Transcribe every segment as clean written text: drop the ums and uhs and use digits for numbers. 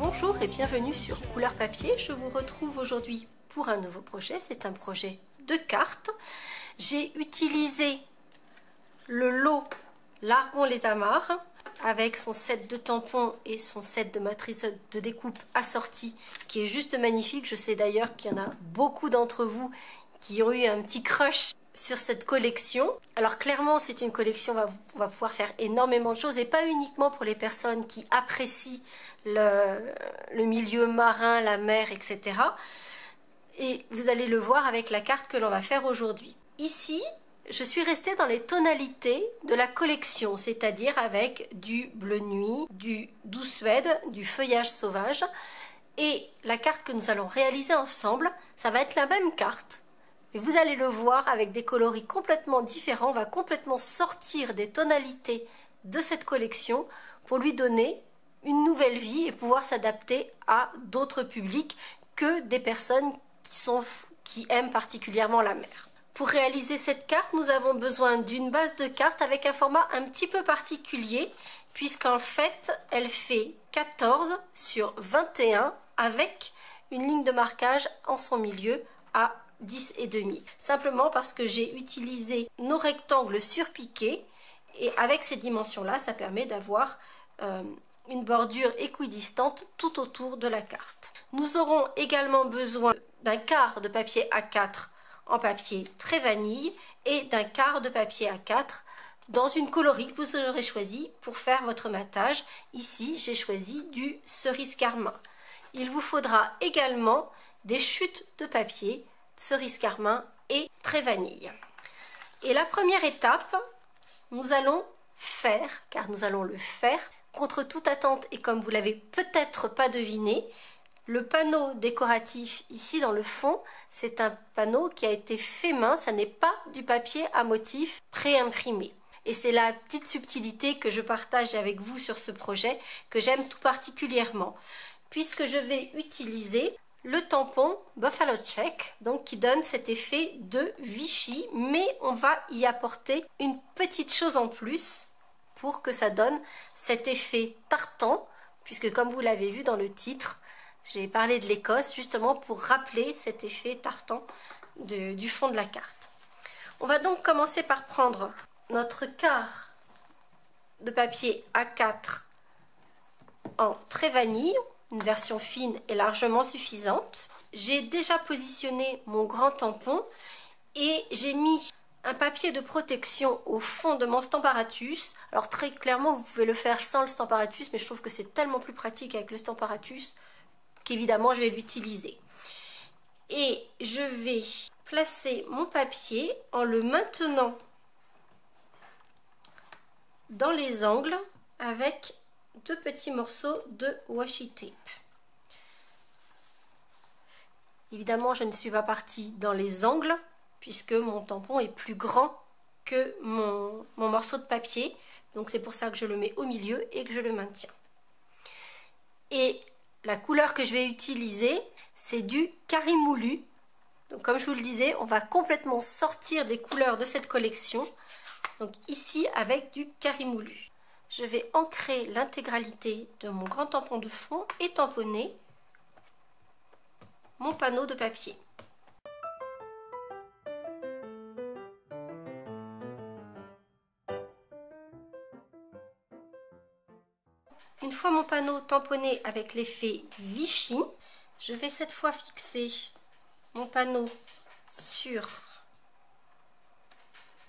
Bonjour et bienvenue sur Couleur Papier. Je vous retrouve aujourd'hui pour un nouveau projet. C'est un projet de cartes. J'ai utilisé le lot Largon les Amarres avec son set de tampons et son set de matrices de découpe assorties qui est juste magnifique. Je sais d'ailleurs qu'il y en a beaucoup d'entre vous qui ont eu un petit crush sur cette collection. Alors clairement c'est une collection, on va pouvoir faire énormément de choses et pas uniquement pour les personnes qui apprécient le milieu marin, la mer, etc. Et vous allez le voir avec la carte que l'on va faire aujourd'hui. Ici, je suis restée dans les tonalités de la collection, c'est-à-dire avec du bleu nuit, du doux suède, du feuillage sauvage. Et la carte que nous allons réaliser ensemble, ça va être la même carte. Et vous allez le voir avec des coloris complètement différents. On va complètement sortir des tonalités de cette collection pour lui donner une nouvelle vie et pouvoir s'adapter à d'autres publics que des personnes qui aiment particulièrement la mer. Pour réaliser cette carte, nous avons besoin d'une base de carte avec un format un petit peu particulier puisqu'en fait, elle fait 14 sur 21 avec une ligne de marquage en son milieu à 10,5. Simplement parce que j'ai utilisé nos rectangles surpiqués et avec ces dimensions-là, ça permet d'avoir une bordure équidistante tout autour de la carte. Nous aurons également besoin d'un quart de papier A4 en papier très vanille et d'un quart de papier A4 dans une coloris que vous aurez choisi pour faire votre matage. Ici, j'ai choisi du cerise carmin. Il vous faudra également des chutes de papier cerise carmin et très vanille. Et la première étape, nous allons faire, car nous allons le faire, contre toute attente et comme vous l'avez peut-être pas deviné, le panneau décoratif ici dans le fond, c'est un panneau qui a été fait main, ça n'est pas du papier à motif pré-imprimé. Et c'est la petite subtilité que je partage avec vous sur ce projet que j'aime tout particulièrement, puisque je vais utiliser le tampon Buffalo Check, donc qui donne cet effet de Vichy, mais on va y apporter une petite chose en plus pour que ça donne cet effet tartan, puisque comme vous l'avez vu dans le titre, j'ai parlé de l'Écosse justement pour rappeler cet effet tartan du fond de la carte. On va donc commencer par prendre notre quart de papier A4 en très vanille. Une version fine est largement suffisante. J'ai déjà positionné mon grand tampon et j'ai mis un papier de protection au fond de mon Stamparatus. Alors très clairement, vous pouvez le faire sans le Stamparatus, mais je trouve que c'est tellement plus pratique avec le Stamparatus qu'évidemment je vais l'utiliser. Et je vais placer mon papier en le maintenant dans les angles avec deux petits morceaux de washi tape. Évidemment, je ne suis pas partie dans les angles puisque mon tampon est plus grand que mon morceau de papier. Donc c'est pour ça que je le mets au milieu et que je le maintiens. Et la couleur que je vais utiliser, c'est du Carimoulu. Donc comme je vous le disais, on va complètement sortir des couleurs de cette collection. Donc ici avec du Carimoulu. Je vais ancrer l'intégralité de mon grand tampon de fond et tamponner mon panneau de papier. Une fois mon panneau tamponné avec l'effet Vichy, je vais cette fois fixer mon panneau sur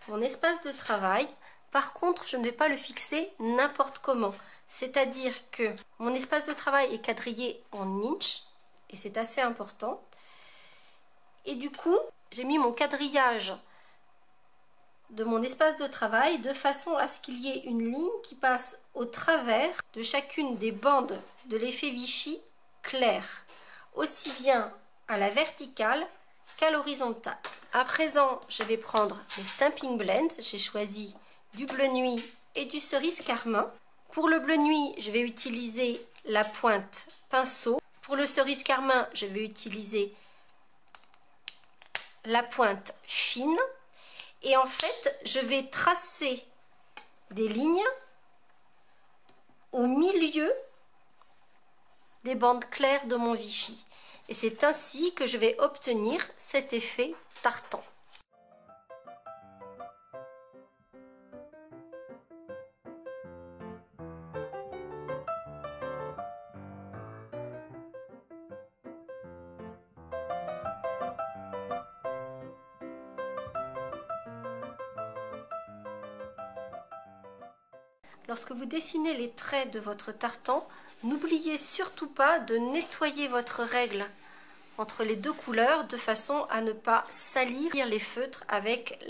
mon espace de travail. Par contre, je ne vais pas le fixer n'importe comment. C'est-à-dire que mon espace de travail est quadrillé en inch, et c'est assez important. Et du coup, j'ai mis mon quadrillage de mon espace de travail de façon à ce qu'il y ait une ligne qui passe au travers de chacune des bandes de l'effet Vichy clair, aussi bien à la verticale qu'à l'horizontale. À présent, je vais prendre mes Stamping Blends. J'ai choisi du bleu nuit et du cerise carmin. Pour le bleu nuit, je vais utiliser la pointe pinceau. Pour le cerise carmin, je vais utiliser la pointe fine. Et en fait, je vais tracer des lignes au milieu des bandes claires de mon Vichy. Et c'est ainsi que je vais obtenir cet effet tartan. Lorsque vous dessinez les traits de votre tartan, n'oubliez surtout pas de nettoyer votre règle entre les deux couleurs de façon à ne pas salir les feutres avec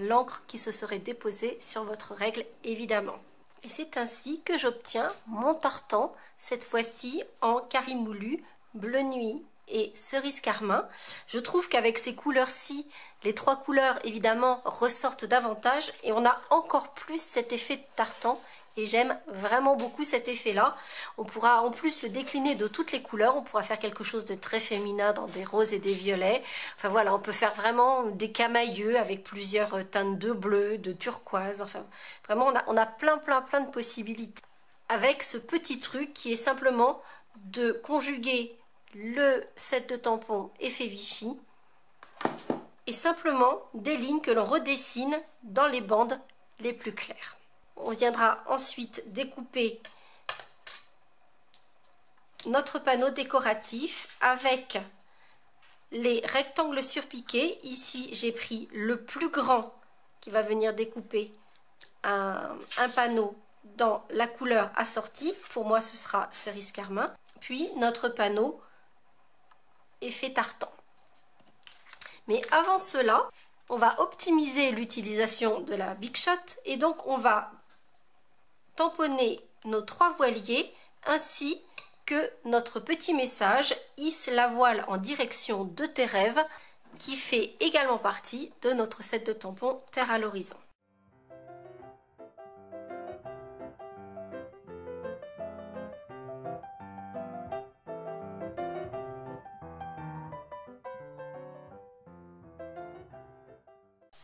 l'encre qui se serait déposée sur votre règle évidemment. Et c'est ainsi que j'obtiens mon tartan, cette fois-ci en carimoulu, bleu nuit et cerise carmin. Je trouve qu'avec ces couleurs-ci, les trois couleurs évidemment ressortent davantage et on a encore plus cet effet de tartan. Et j'aime vraiment beaucoup cet effet-là. On pourra en plus le décliner de toutes les couleurs. On pourra faire quelque chose de très féminin dans des roses et des violets. Enfin voilà, on peut faire vraiment des camailleux avec plusieurs teintes de bleu, de turquoise. Enfin vraiment, on a plein de possibilités. Avec ce petit truc qui est simplement de conjuguer le set de tampons effet Vichy et simplement des lignes que l'on redessine dans les bandes les plus claires. On viendra ensuite découper notre panneau décoratif avec les rectangles surpiqués. Ici, j'ai pris le plus grand qui va venir découper un panneau dans la couleur assortie. Pour moi, ce sera cerise carmin. Puis, notre panneau effet tartan. Mais avant cela, on va optimiser l'utilisation de la Big Shot et donc on va tamponner nos trois voiliers ainsi que notre petit message « Hisse la voile en direction de tes rêves » qui fait également partie de notre set de tampons Terre à l'horizon.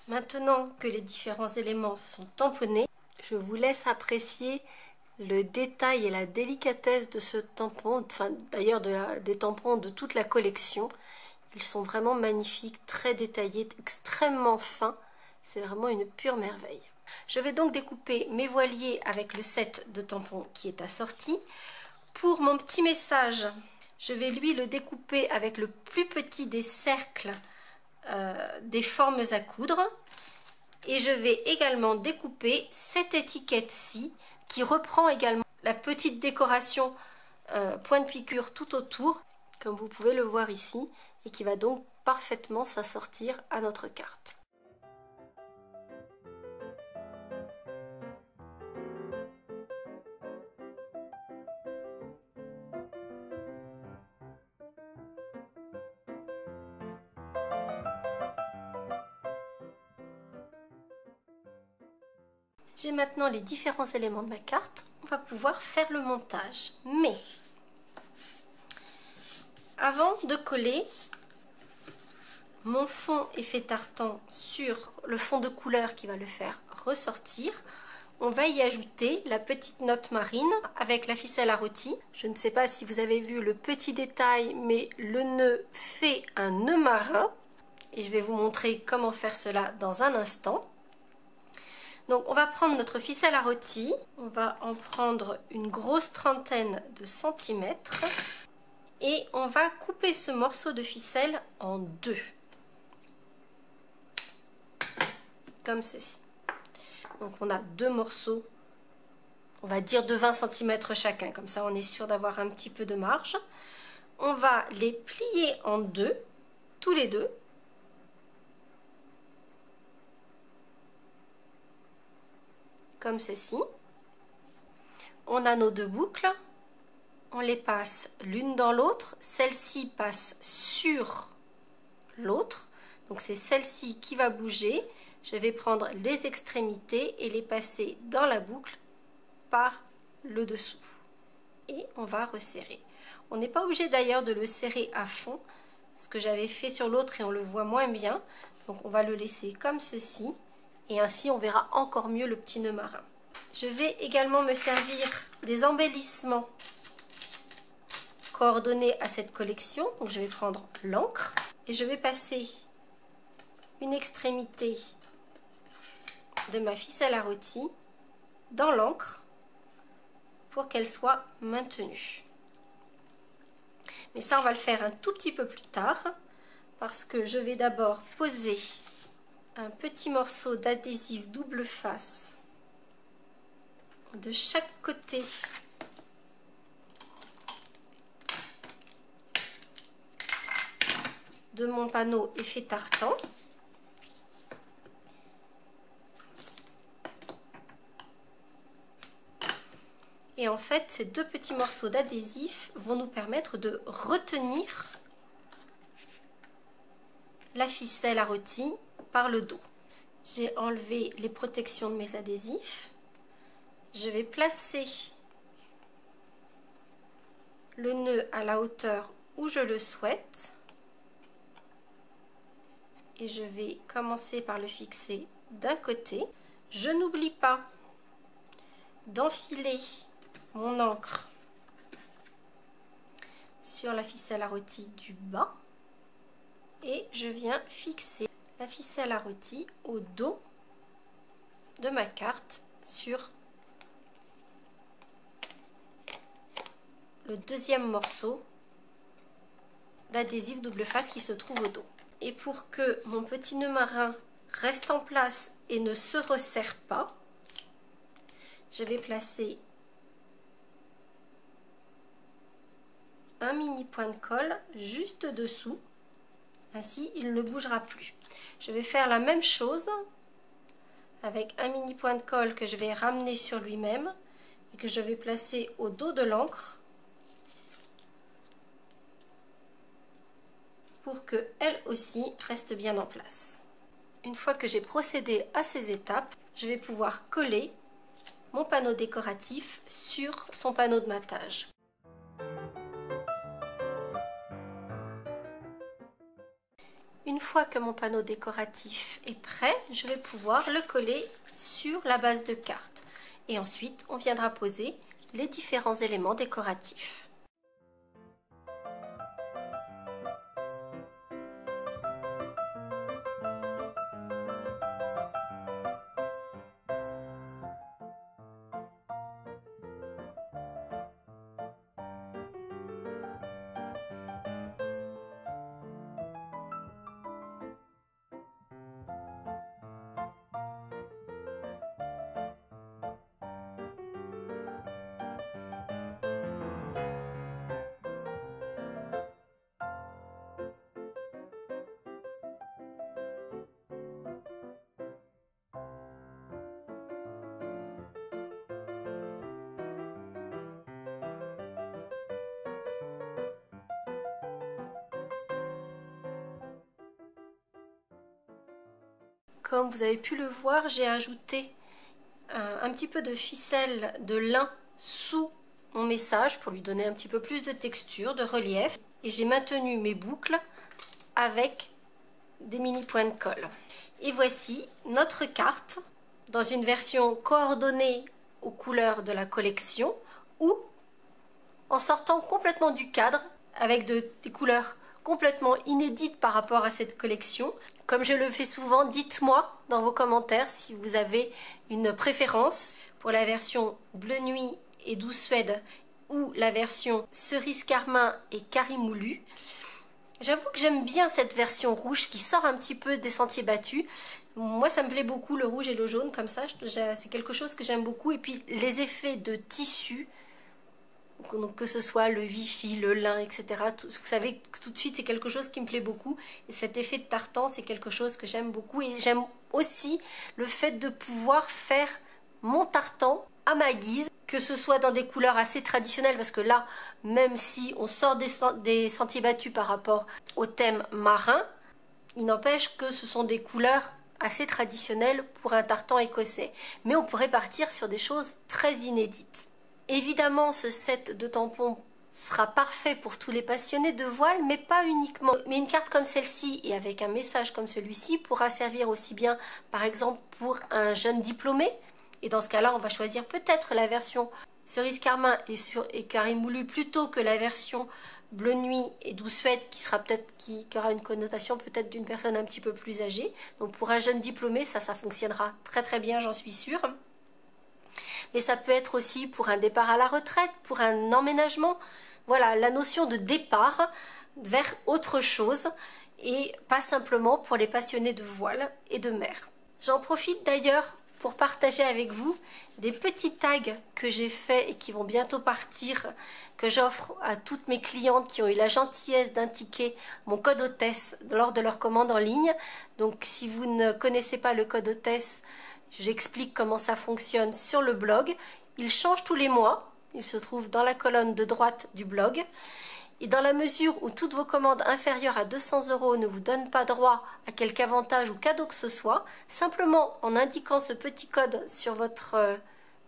Maintenant que les différents éléments sont tamponnés, je vous laisse apprécier le détail et la délicatesse de ce tampon, enfin d'ailleurs des tampons de toute la collection. Ils sont vraiment magnifiques, très détaillés, extrêmement fins. C'est vraiment une pure merveille. Je vais donc découper mes voiliers avec le set de tampons qui est assorti. Pour mon petit message, je vais lui le découper avec le plus petit des cercles des formes à coudre. Et je vais également découper cette étiquette-ci qui reprend également la petite décoration point de piqûre tout autour, comme vous pouvez le voir ici, et qui va donc parfaitement s'assortir à notre carte. J'ai maintenant les différents éléments de ma carte. On va pouvoir faire le montage. Mais avant de coller mon fond effet tartan sur le fond de couleur qui va le faire ressortir, on va y ajouter la petite note marine avec la ficelle à rôti. Je ne sais pas si vous avez vu le petit détail, mais le nœud fait un nœud marin. Et je vais vous montrer comment faire cela dans un instant. Donc on va prendre notre ficelle à rôti, on va en prendre une grosse trentaine de centimètres et on va couper ce morceau de ficelle en deux, comme ceci. Donc on a deux morceaux, on va dire de 20 cm chacun, comme ça on est sûr d'avoir un petit peu de marge. On va les plier en deux, tous les deux. Comme ceci. On a nos deux boucles, on les passe l'une dans l'autre, celle-ci passe sur l'autre, donc c'est celle-ci qui va bouger. Je vais prendre les extrémités et les passer dans la boucle par le dessous et on va resserrer. On n'est pas obligé d'ailleurs de le serrer à fond, ce que j'avais fait sur l'autre et on le voit moins bien, donc on va le laisser comme ceci. Et ainsi, on verra encore mieux le petit nœud marin. Je vais également me servir des embellissements coordonner à cette collection. Donc je vais prendre l'encre et je vais passer une extrémité de ma ficelle à rôti dans l'encre pour qu'elle soit maintenue. Mais ça, on va le faire un tout petit peu plus tard parce que je vais d'abord poser un petit morceau d'adhésif double face de chaque côté de mon panneau effet tartan. Et en fait, ces deux petits morceaux d'adhésif vont nous permettre de retenir la ficelle à rôti par le dos. J'ai enlevé les protections de mes adhésifs. Je vais placer le nœud à la hauteur où je le souhaite. Et je vais commencer par le fixer d'un côté. Je n'oublie pas d'enfiler mon encre sur la ficelle à rôti du bas et je viens fixer la ficelle à rôti au dos de ma carte sur le deuxième morceau d'adhésif double face qui se trouve au dos. Et pour que mon petit nœud marin reste en place et ne se resserre pas, je vais placer un mini point de colle juste dessous, ainsi il ne bougera plus. Je vais faire la même chose avec un mini point de colle que je vais ramener sur lui-même et que je vais placer au dos de l'encre pour que elle aussi reste bien en place. Une fois que j'ai procédé à ces étapes, je vais pouvoir coller mon panneau décoratif sur son panneau de matage. Une fois que mon panneau décoratif est prêt, je vais pouvoir le coller sur la base de carte. Et ensuite, on viendra poser les différents éléments décoratifs. Comme vous avez pu le voir, j'ai ajouté un petit peu de ficelle de lin sous mon message pour lui donner un petit peu plus de texture, de relief. Et j'ai maintenu mes boucles avec des mini points de colle. Et voici notre carte dans une version coordonnée aux couleurs de la collection ou en sortant complètement du cadre avec des couleurs complètement inédites par rapport à cette collection. Comme je le fais souvent, dites-moi dans vos commentaires si vous avez une préférence pour la version bleu nuit et douce suède ou la version cerise carmin et carimoulu. J'avoue que j'aime bien cette version rouge qui sort un petit peu des sentiers battus. Moi, ça me plaît beaucoup, le rouge et le jaune comme ça. C'est quelque chose que j'aime beaucoup. Et puis, les effets de tissu, donc que ce soit le Vichy, le lin, etc. Vous savez, tout de suite, c'est quelque chose qui me plaît beaucoup. Et cet effet de tartan, c'est quelque chose que j'aime beaucoup. Et j'aime aussi le fait de pouvoir faire mon tartan à ma guise, que ce soit dans des couleurs assez traditionnelles, parce que là, même si on sort des sentiers battus par rapport au thème marin, il n'empêche que ce sont des couleurs assez traditionnelles pour un tartan écossais. Mais on pourrait partir sur des choses très inédites. Évidemment, ce set de tampons sera parfait pour tous les passionnés de voile, mais pas uniquement. Mais une carte comme celle-ci et avec un message comme celui-ci pourra servir aussi bien, par exemple, pour un jeune diplômé. Et dans ce cas-là, on va choisir peut-être la version cerise carmin et carré moulu plutôt que la version bleu nuit et douce fête qui sera peut-être qui aura une connotation peut-être d'une personne un petit peu plus âgée. Donc pour un jeune diplômé, ça fonctionnera très très bien, j'en suis sûre. Mais ça peut être aussi pour un départ à la retraite, pour un emménagement. Voilà, la notion de départ vers autre chose et pas simplement pour les passionnés de voile et de mer. J'en profite d'ailleurs pour partager avec vous des petits tags que j'ai faits et qui vont bientôt partir, que j'offre à toutes mes clientes qui ont eu la gentillesse d'indiquer mon code hôtesse lors de leur commande en ligne. Donc si vous ne connaissez pas le code hôtesse, j'explique comment ça fonctionne sur le blog. Il change tous les mois, il se trouve dans la colonne de droite du blog. Et dans la mesure où toutes vos commandes inférieures à 200 € ne vous donnent pas droit à quelque avantage ou cadeau que ce soit, simplement en indiquant ce petit code sur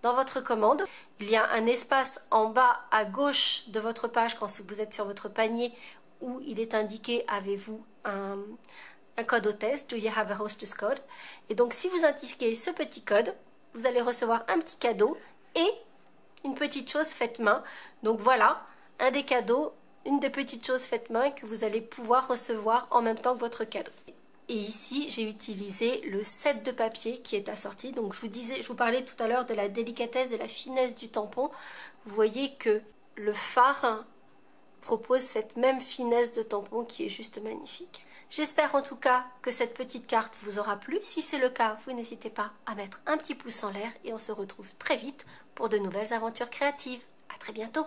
dans votre commande, il y a un espace en bas à gauche de votre page quand vous êtes sur votre panier où il est indiqué avez-vous un code hôtesse, do you have a hostess code? Et donc si vous indiquez ce petit code, vous allez recevoir un petit cadeau et une petite chose faite main. Donc voilà, un des cadeaux, une des petites choses faites main que vous allez pouvoir recevoir en même temps que votre cadeau. Et ici, j'ai utilisé le set de papier qui est assorti. Donc je vous parlais tout à l'heure de la délicatesse, de la finesse du tampon. Vous voyez que le phare propose cette même finesse de tampon qui est juste magnifique. J'espère en tout cas que cette petite carte vous aura plu. Si c'est le cas, vous n'hésitez pas à mettre un petit pouce en l'air et on se retrouve très vite pour de nouvelles aventures créatives. À très bientôt!